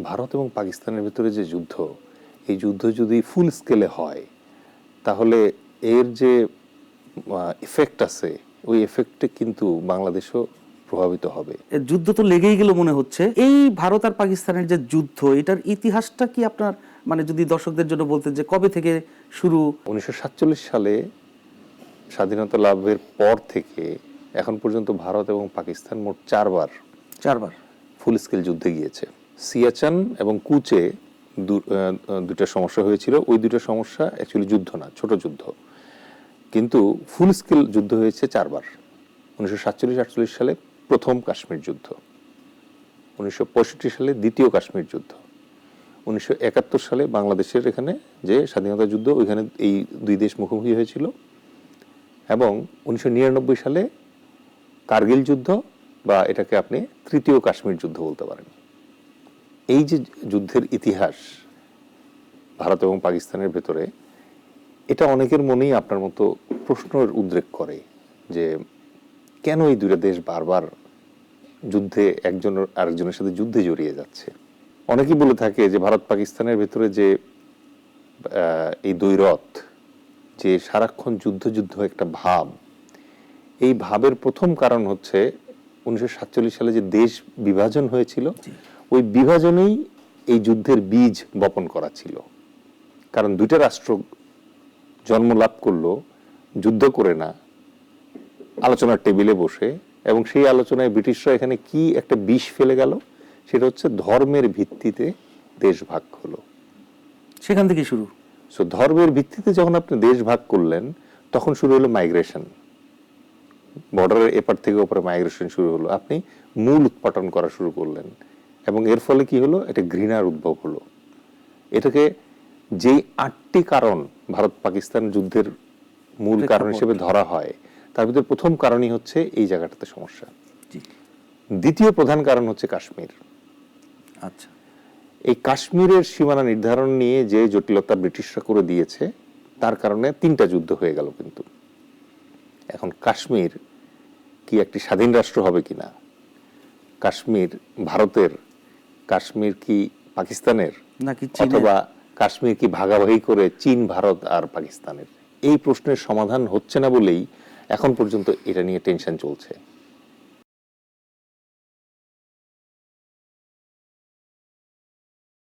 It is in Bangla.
ভারত এবং পাকিস্তানের ভিতরে যে যুদ্ধ, এই যুদ্ধ যদি ফুল স্কেলে হয় তাহলে এর যে এফেক্ট আছে ওই এফেক্টে কিন্তু বাংলাদেশও প্রভাবিত হবে। যুদ্ধ তো লেগেই গেল মনে হচ্ছে। এই ভারত আর পাকিস্তানের যে যুদ্ধ, এটার ইতিহাসটা কি আপনার, মানে যদি দর্শকদের জন্য বলতেন যে কবে থেকে শুরু? 1947 সালে স্বাধীনতা লাভের পর থেকে এখন পর্যন্ত ভারত এবং পাকিস্তান মোট চারবার ফুল স্কেল যুদ্ধে গিয়েছে। সিয়াচান এবং কুচে দুটা সমস্যা হয়েছিল। ওই দুটো সমস্যা অ্যাকচুয়ালি যুদ্ধ না, ছোট যুদ্ধ, কিন্তু ফুল স্কেল যুদ্ধ হয়েছে চারবার। 1947-48 সালে প্রথম কাশ্মীর যুদ্ধ, 1965 সালে দ্বিতীয় কাশ্মীর যুদ্ধ, 1971 সালে বাংলাদেশের এখানে যে স্বাধীনতা যুদ্ধ, ওইখানে এই দুই দেশ মুখোমুখি হয়েছিল, এবং 1999 সালে কার্গিল যুদ্ধ, বা এটাকে আপনি তৃতীয় কাশ্মীর যুদ্ধ বলতে পারেন। এই যে যুদ্ধের ইতিহাস ভারত এবং পাকিস্তানের ভেতরে, এটা অনেকের মনেই আপনার মতো প্রশ্নের উদ্রেক করে যে কেন এই দুইটা দেশ বারবার যুদ্ধে একজন আরেকজনের সাথে যুদ্ধে জড়িয়ে যাচ্ছে। অনেকেই বলে থাকে যে ভারত পাকিস্তানের ভেতরে যে এই দ্বৈরথ, যে সারাক্ষণ যুদ্ধ যুদ্ধ একটা ভাব, এই ভাবের প্রথম কারণ হচ্ছে 1947 সালে যে দেশ বিভাজন হয়েছিল, ওই বিভাজনেই এই যুদ্ধের বীজ বপন করা ছিল। কারণ দুইটা রাষ্ট্র জন্ম লাভ করলো যুদ্ধ করে না, আলোচনার টেবিলে বসে, এবং সেই আলোচনায় ব্রিটিশরা এখানে কি একটা বিষ ফেলে গেল, সেটা হচ্ছে ধর্মের ভিত্তিতে দেশ ভাগ হলো। সেখান থেকে শুরু। সো ধর্মের ভিত্তিতে যখন আপনি দেশ ভাগ করলেন, তখন শুরু হলো মাইগ্রেশন, বর্ডারের এপার থেকে ওপরে মাইগ্রেশন শুরু হলো। আপনি মূল উৎপাটন করা শুরু করলেন, এবং এর ফলে কি হলো, এটা ঘৃণার উদ্ভব হলো। এটাকে যেই 8টি কারণ ভারত পাকিস্তান যুদ্ধের মূল কারণ হিসেবে ধরা হয়, তার ভিতরে প্রথম কারণই হচ্ছে এই জায়গাটাতে সমস্যা। দ্বিতীয় প্রধান কারণ হচ্ছে কাশ্মীর। আচ্ছা, এই কাশ্মীরের সীমানা নির্ধারণ নিয়ে যে জটিলতা ব্রিটিশরা করে দিয়েছে, তার কারণে 3টা যুদ্ধ হয়ে গেল। কিন্তু এখন কাশ্মীর কি একটি স্বাধীন রাষ্ট্র হবে কিনা, কাশ্মীর ভারতের, কাশ্মীর কি পাকিস্তানের, নাকি অথবা কাশ্মীর কি ভাগাভাগি করে চীন, ভারত আর পাকিস্তানের, এই প্রশ্নের সমাধান হচ্ছে না বলেই এখন পর্যন্ত এটা নিয়ে টেনশন চলছে।